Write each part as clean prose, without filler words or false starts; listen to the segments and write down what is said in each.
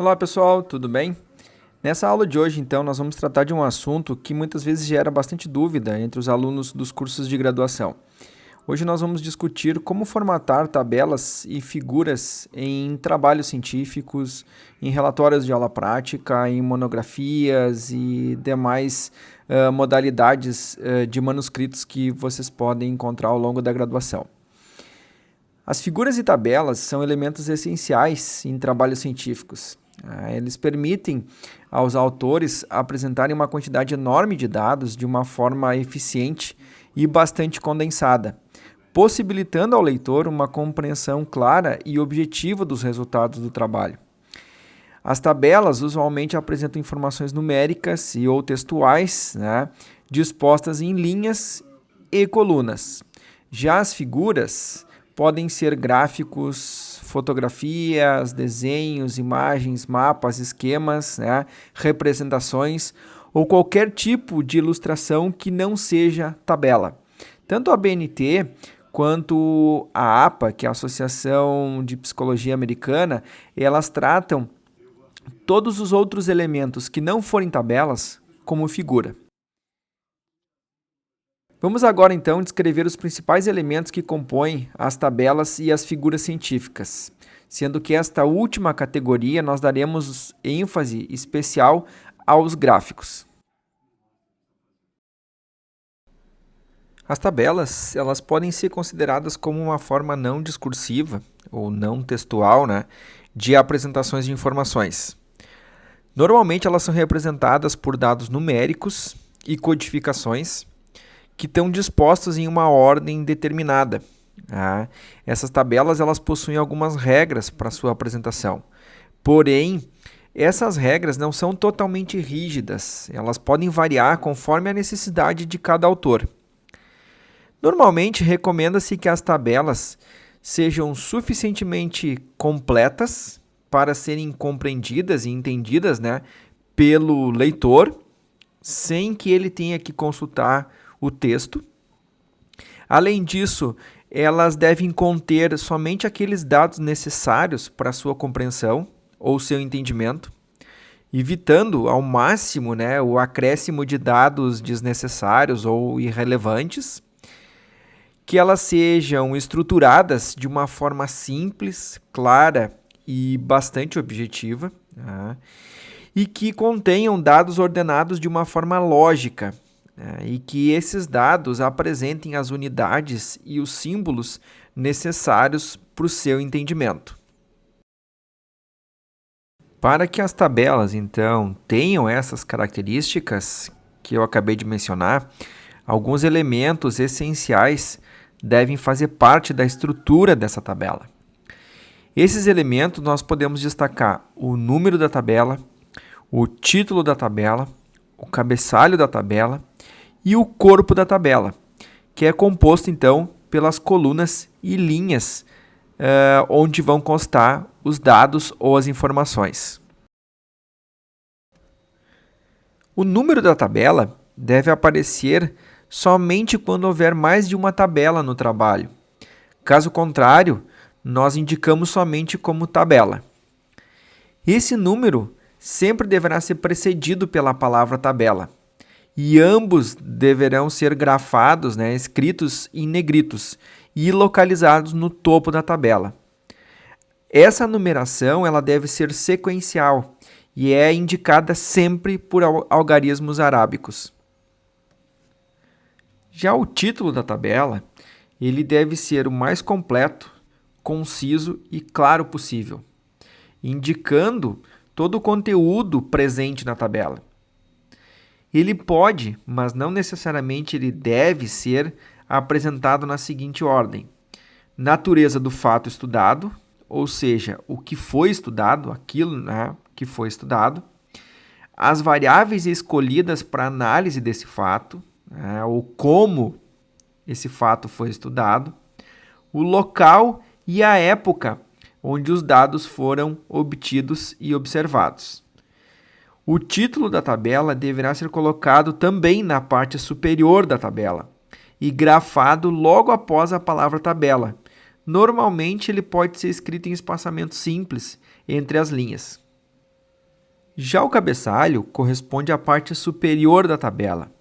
Olá pessoal, tudo bem? Nessa aula de hoje, então, nós vamos tratar de um assunto que muitas vezes gera bastante dúvida entre os alunos dos cursos de graduação. Hoje nós vamos discutir como formatar tabelas e figuras em trabalhos científicos, em relatórios de aula prática, em monografias e demais modalidades de manuscritos que vocês podem encontrar ao longo da graduação. As figuras e tabelas são elementos essenciais em trabalhos científicos. Eles permitem aos autores apresentarem uma quantidade enorme de dados de uma forma eficiente e bastante condensada, possibilitando ao leitor uma compreensão clara e objetiva dos resultados do trabalho. As tabelas usualmente apresentam informações numéricas e ou textuais, dispostas em linhas e colunas. Já as figuras podem ser gráficos, fotografias, desenhos, imagens, mapas, esquemas, representações ou qualquer tipo de ilustração que não seja tabela. Tanto a BNT quanto a APA, que é a Associação de Psicologia Americana, elas tratam todos os outros elementos que não forem tabelas como figura. Vamos agora, então, descrever os principais elementos que compõem as tabelas e as figuras científicas, sendo que esta última categoria nós daremos ênfase especial aos gráficos. As tabelas, elas podem ser consideradas como uma forma não discursiva ou não textual, de apresentações de informações. Normalmente, elas são representadas por dados numéricos e codificações que estão dispostos em uma ordem determinada. Essas tabelas elas possuem algumas regras para sua apresentação. Porém, essas regras não são totalmente rígidas. Elas podem variar conforme a necessidade de cada autor. Normalmente, recomenda-se que as tabelas sejam suficientemente completas para serem compreendidas e entendidas, pelo leitor, sem que ele tenha que consultar o texto. Além disso, elas devem conter somente aqueles dados necessários para a sua compreensão ou seu entendimento, evitando ao máximo o acréscimo de dados desnecessários ou irrelevantes, que elas sejam estruturadas de uma forma simples, clara e bastante objetiva, e que contenham dados ordenados de uma forma lógica, e que esses dados apresentem as unidades e os símbolos necessários para o seu entendimento. Para que as tabelas, então, tenham essas características que eu acabei de mencionar, alguns elementos essenciais devem fazer parte da estrutura dessa tabela. Esses elementos nós podemos destacar o número da tabela, o título da tabela, o cabeçalho da tabela e o corpo da tabela, que é composto, então, pelas colunas e linhas onde vão constar os dados ou as informações. O número da tabela deve aparecer somente quando houver mais de uma tabela no trabalho. Caso contrário, nós indicamos somente como tabela. Esse número sempre deverá ser precedido pela palavra tabela. E ambos deverão ser grafados, escritos em negritos e localizados no topo da tabela. Essa numeração ela deve ser sequencial e é indicada sempre por algarismos arábicos. Já o título da tabela, ele deve ser o mais completo, conciso e claro possível, indicando todo o conteúdo presente na tabela. Ele pode, mas não necessariamente ele deve ser apresentado na seguinte ordem: natureza do fato estudado, ou seja, o que foi estudado, aquilo que foi estudado, as variáveis escolhidas para análise desse fato, ou como esse fato foi estudado, o local e a época onde os dados foram obtidos e observados. O título da tabela deverá ser colocado também na parte superior da tabela e grafado logo após a palavra tabela. Normalmente, ele pode ser escrito em espaçamento simples entre as linhas. Já o cabeçalho corresponde à parte superior da tabela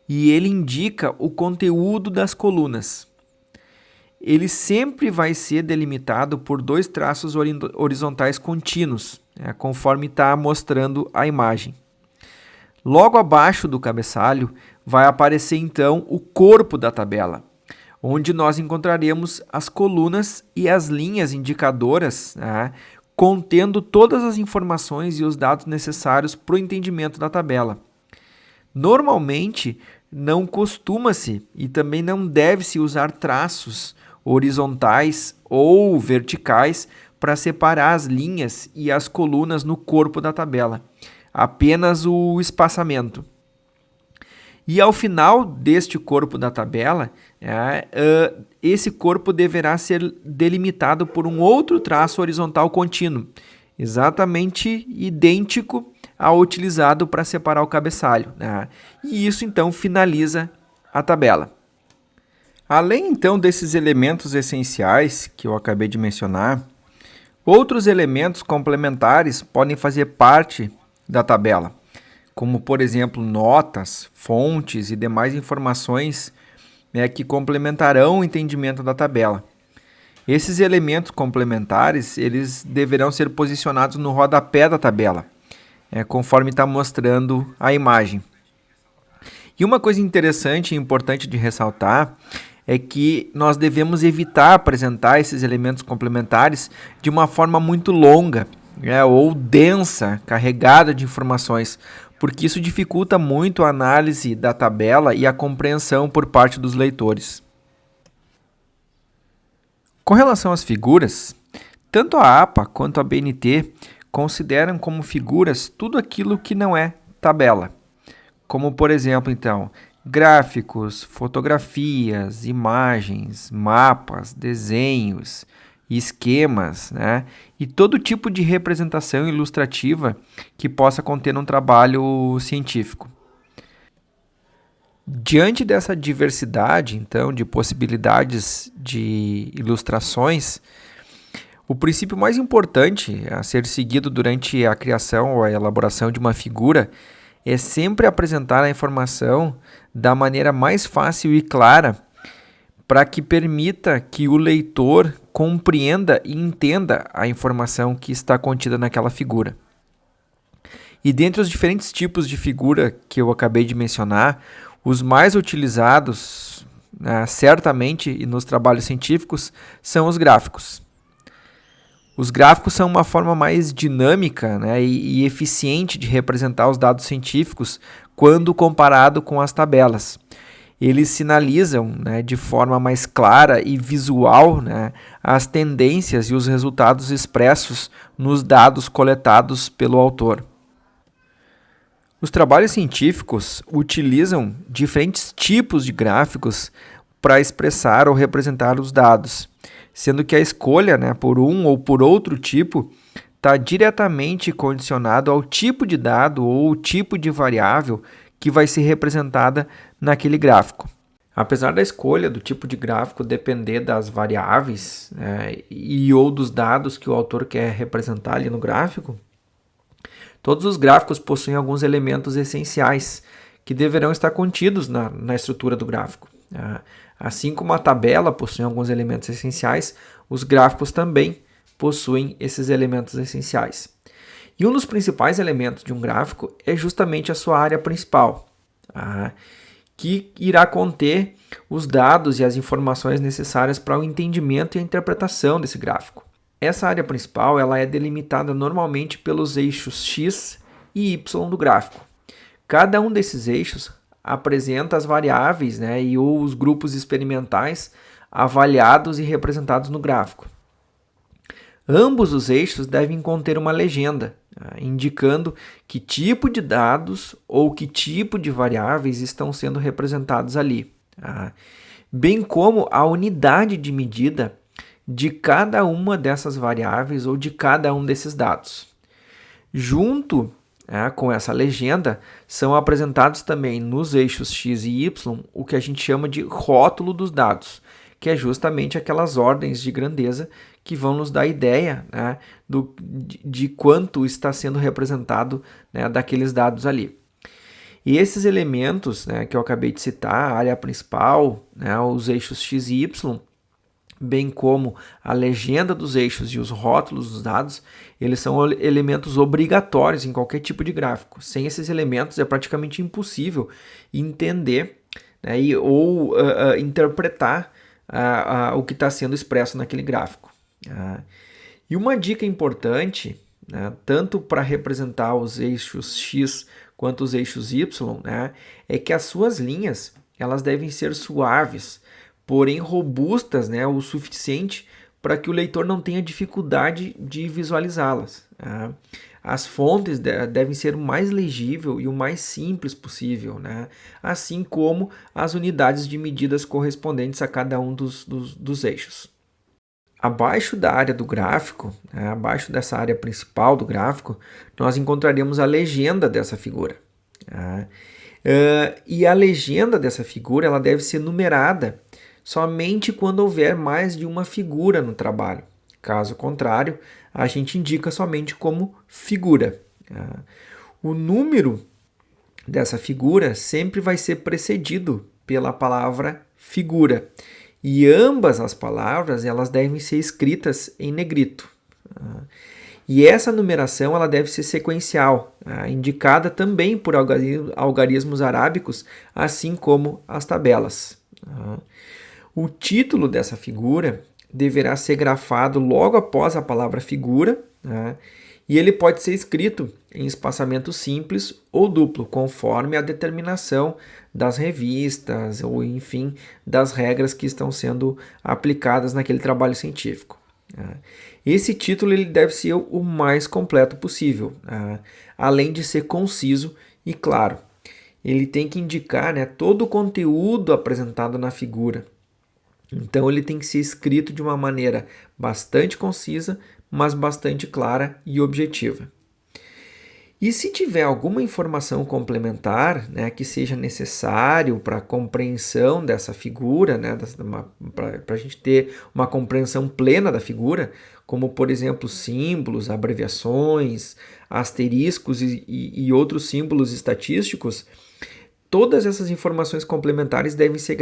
e ele indica o conteúdo das colunas. Ele sempre vai ser delimitado por dois traços horizontais contínuos, conforme está mostrando a imagem. Logo abaixo do cabeçalho vai aparecer então o corpo da tabela, onde nós encontraremos as colunas e as linhas indicadoras, contendo todas as informações e os dados necessários para o entendimento da tabela. Normalmente, não costuma-se e também não deve-se usar traços horizontais ou verticais para separar as linhas e as colunas no corpo da tabela, apenas o espaçamento. E ao final deste corpo da tabela, esse corpo deverá ser delimitado por um outro traço horizontal contínuo, exatamente idêntico ao utilizado para separar o cabeçalho. E isso então finaliza a tabela. Além então desses elementos essenciais que eu acabei de mencionar, outros elementos complementares podem fazer parte da tabela, como por exemplo notas, fontes e demais informações que complementarão o entendimento da tabela. Esses elementos complementares eles deverão ser posicionados no rodapé da tabela, conforme está mostrando a imagem. E uma coisa interessante e importante de ressaltar é que nós devemos evitar apresentar esses elementos complementares de uma forma muito longa, ou densa, carregada de informações, porque isso dificulta muito a análise da tabela e a compreensão por parte dos leitores. Com relação às figuras, tanto a APA quanto a BNT consideram como figuras tudo aquilo que não é tabela, como por exemplo, então, gráficos, fotografias, imagens, mapas, desenhos, esquemas, e todo tipo de representação ilustrativa que possa conter um trabalho científico. Diante dessa diversidade, então, de possibilidades de ilustrações, o princípio mais importante a ser seguido durante a criação ou a elaboração de uma figura é sempre apresentar a informação da maneira mais fácil e clara para que permita que o leitor compreenda e entenda a informação que está contida naquela figura. E dentre os diferentes tipos de figura que eu acabei de mencionar, os mais utilizados, certamente, e nos trabalhos científicos, são os gráficos. Os gráficos são uma forma mais dinâmica e eficiente de representar os dados científicos quando comparado com as tabelas. Eles sinalizam de forma mais clara e visual as tendências e os resultados expressos nos dados coletados pelo autor. Os trabalhos científicos utilizam diferentes tipos de gráficos para expressar ou representar os dados, sendo que a escolha por um ou por outro tipo está diretamente condicionado ao tipo de dado ou tipo de variável que vai ser representada naquele gráfico. Apesar da escolha do tipo de gráfico depender das variáveis e ou dos dados que o autor quer representar ali no gráfico, todos os gráficos possuem alguns elementos essenciais que deverão estar contidos na estrutura do gráfico. Assim como a tabela possui alguns elementos essenciais, os gráficos também possuem esses elementos essenciais. E um dos principais elementos de um gráfico é justamente a sua área principal, que irá conter os dados e as informações necessárias para o entendimento e a interpretação desse gráfico. Essa área principal ela é delimitada normalmente pelos eixos X e Y do gráfico. Cada um desses eixos apresenta as variáveis e os grupos experimentais avaliados e representados no gráfico. Ambos os eixos devem conter uma legenda, indicando que tipo de dados ou que tipo de variáveis estão sendo representados ali, bem como a unidade de medida de cada uma dessas variáveis ou de cada um desses dados. Junto com essa legenda, são apresentados também nos eixos X e Y o que a gente chama de rótulo dos dados, que é justamente aquelas ordens de grandeza que vão nos dar ideia, né, de quanto está sendo representado, né, daqueles dados ali. E esses elementos, né, que eu acabei de citar, a área principal, né, os eixos x e y, bem como a legenda dos eixos e os rótulos dos dados, eles são elementos obrigatórios em qualquer tipo de gráfico. Sem esses elementos é praticamente impossível entender, né, ou interpretar o que está sendo expresso naquele gráfico. E uma dica importante, né, tanto para representar os eixos x quanto os eixos y, né, é que as suas linhas elas devem ser suaves, porém robustas, né, o suficiente para que o leitor não tenha dificuldade de visualizá-las. Né? As fontes devem ser o mais legível e o mais simples possível, né? Assim como as unidades de medidas correspondentes a cada um dos eixos. Abaixo da área do gráfico, né, abaixo dessa área principal do gráfico, nós encontraremos a legenda dessa figura. Tá? E a legenda dessa figura ela deve ser numerada somente quando houver mais de uma figura no trabalho. Caso contrário, a gente indica somente como figura. Tá? O número dessa figura sempre vai ser precedido pela palavra figura. E ambas as palavras elas devem ser escritas em negrito. E essa numeração ela deve ser sequencial, indicada também por algarismos arábicos, assim como as tabelas. O título dessa figura deverá ser grafado logo após a palavra figura, e ele pode ser escrito em espaçamento simples ou duplo, conforme a determinação das revistas ou, enfim, das regras que estão sendo aplicadas naquele trabalho científico. Esse título ele deve ser o mais completo possível, além de ser conciso e claro. Ele tem que indicar, né, todo o conteúdo apresentado na figura. Então ele tem que ser escrito de uma maneira bastante concisa, mas bastante clara e objetiva. E se tiver alguma informação complementar, né, que seja necessário para a compreensão dessa figura, né, para a gente ter uma compreensão plena da figura, como por exemplo símbolos, abreviações, asteriscos e outros símbolos estatísticos, todas essas informações complementares devem ser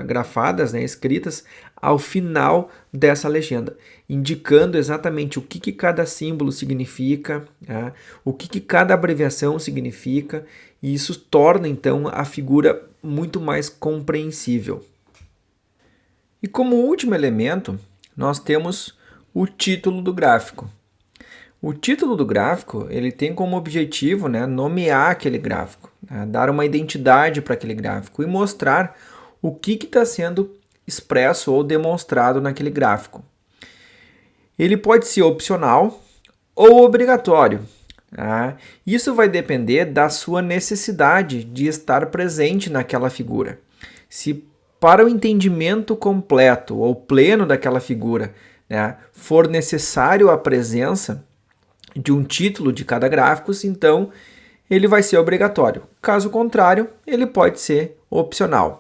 grafadas, né, escritas ao final dessa legenda, indicando exatamente o que cada símbolo significa, né, o que cada abreviação significa, e isso torna então a figura muito mais compreensível. E como último elemento, nós temos o título do gráfico. O título do gráfico ele tem como objetivo, né, nomear aquele gráfico, né, dar uma identidade para aquele gráfico e mostrar o que está sendo expresso ou demonstrado naquele gráfico. Ele pode ser opcional ou obrigatório. Tá? Isso vai depender da sua necessidade de estar presente naquela figura. Se para o entendimento completo ou pleno daquela figura, né, for necessário a presença de um título de cada gráfico, então ele vai ser obrigatório. Caso contrário, ele pode ser opcional.